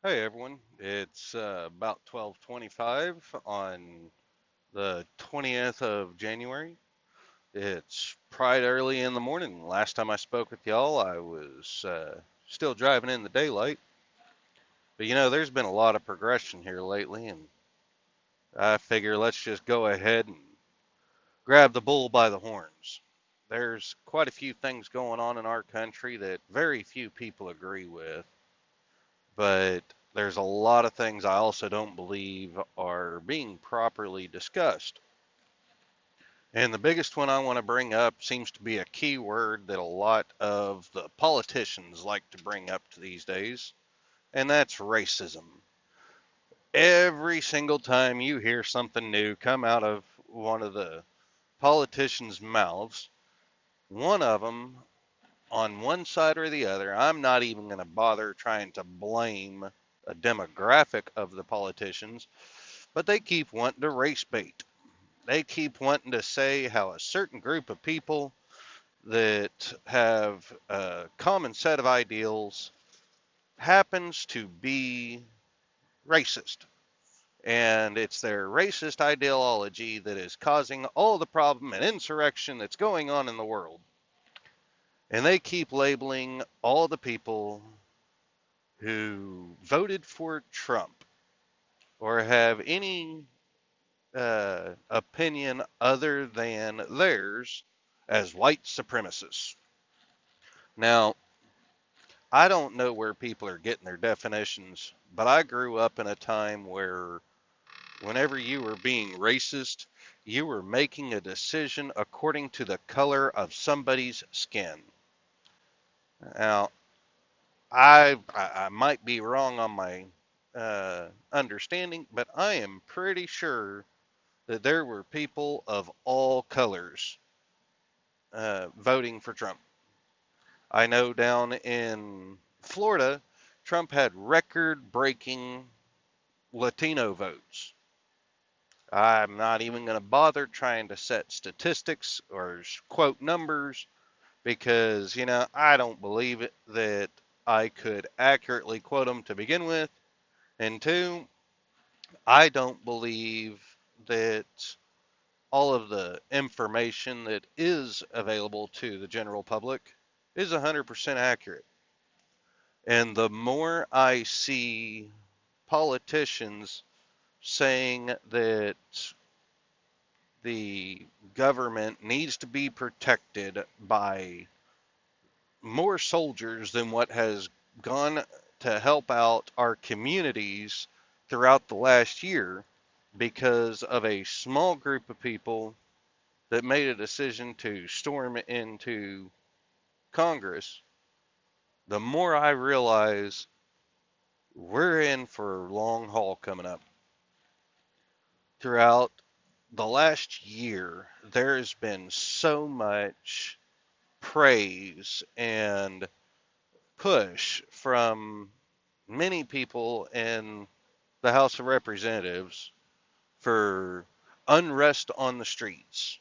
Hey everyone, it's about 12:25 on the 20th of January. It's pride early in the morning. Last time I spoke with y'all, I was still driving in the daylight. But there's been a lot of progression here lately, and I figure let's just go ahead and grab the bull by the horns. There's quite a few things going on in our country that very few people agree with, but there's a lot of things I also don't believe are being properly discussed. And the biggest one I want to bring up seems to be a key word that a lot of the politicians like to bring up these days, and that's racism. Every single time you hear something new come out of one of the politicians' mouths, one of them on one side or the other, I'm not even going to bother trying to blame a demographic of the politicians, but they keep wanting to race bait. They keep wanting to say how a certain group of people that have a common set of ideals happens to be racist. And it's their racist ideology that is causing all the problem and insurrection that's going on in the world. And they keep labeling all the people who voted for Trump or have any opinion other than theirs as white supremacists. Now, I don't know where people are getting their definitions, but I grew up in a time where whenever you were being racist, you were making a decision according to the color of somebody's skin. Now, I might be wrong on my understanding, but I am pretty sure that there were people of all colors voting for Trump. I know down in Florida, Trump had record breaking Latino votes. I'm not even going to bother trying to set statistics or quote numbers because, I don't believe it that I could accurately quote them to begin with. And two, I don't believe that all of the information that is available to the general public is 100% accurate. And the more I see politicians saying that the government needs to be protected by more soldiers than what has gone to help out our communities throughout the last year because of a small group of people that made a decision to storm into Congress, the more I realize we're in for a long haul coming up. Throughout the last year, there has been so much praise and push from many people in the House of Representatives for unrest on the streets,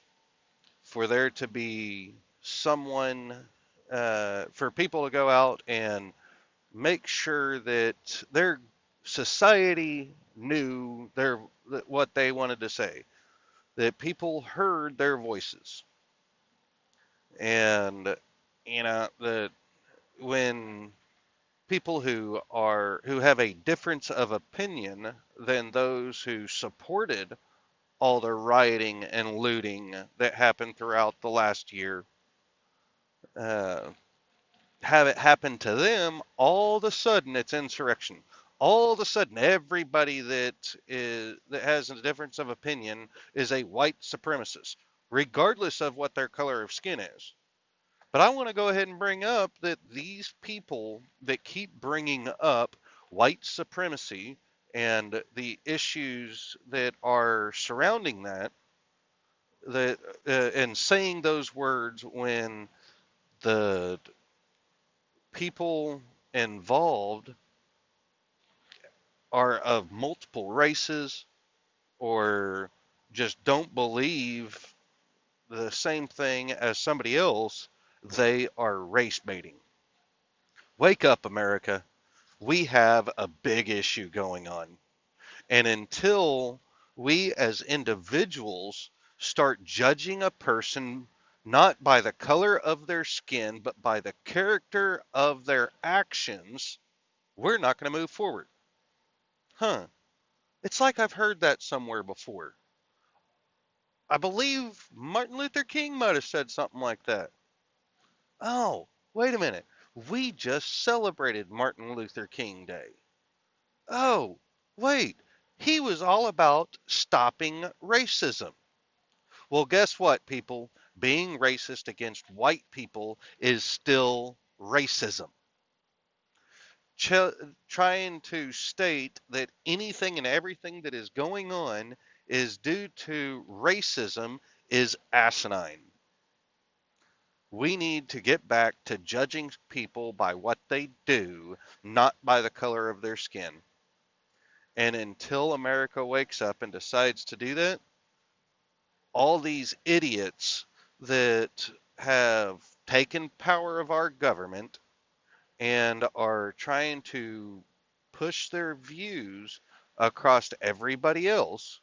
for there to be someone, for people to go out and make sure that their society knew what they wanted to say, that people heard their voices, and that when people who have a difference of opinion than those who supported all the rioting and looting that happened throughout the last year uh, have it happen to them, all of a sudden it's insurrection. All of a sudden, everybody that has a difference of opinion is a white supremacist, regardless of what their color of skin is. But I want to go ahead and bring up that these people that keep bringing up white supremacy and the issues that are surrounding that and saying those words when the people involved are of multiple races or just don't believe the same thing as somebody else, they are race baiting. Wake up, America. we have a big issue going on. And until we as individuals start judging a person not by the color of their skin, but by the character of their actions, we're not going to move forward. Huh. It's like I've heard that somewhere before. I believe Martin Luther King might have said something like that. Oh, wait a minute. We just celebrated Martin Luther King Day. Oh, wait. He was all about stopping racism. Well, guess what, people? Being racist against white people is still racism. Ch- Trying to state that anything and everything that is going on is due to racism is asinine. We need to get back to judging people by what they do, not by the color of their skin. And until America wakes up and decides to do that, all these idiots that have taken power of our government and are trying to push their views across to everybody else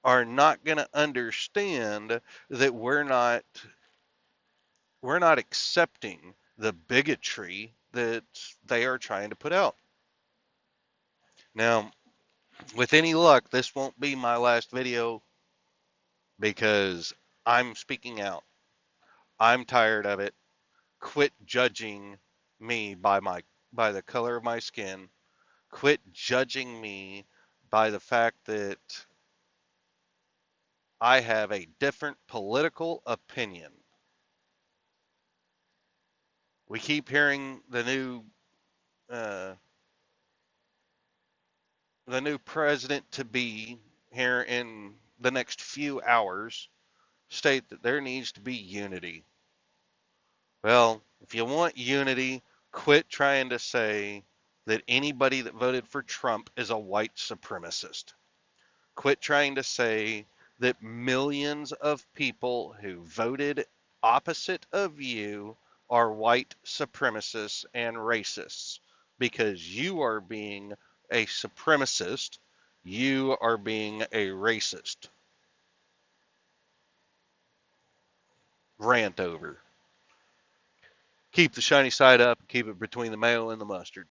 are not going to understand that we're not accepting the bigotry that they are trying to put out. Now, with any luck, this won't be my last video because I'm speaking out. I'm tired of it. Quit judging me by the color of my skin. Quit judging me by the fact that I have a different political opinion. We keep hearing uh, the new president to be here in the next few hours state that there needs to be unity. Well, if you want unity, quit trying to say that anybody that voted for Trump is a white supremacist. Quit trying to say that millions of people who voted opposite of you are white supremacists and racists because you are being a supremacist, you are being a racist. Rant over. Keep the shiny side up, keep it between the mayo and the mustard.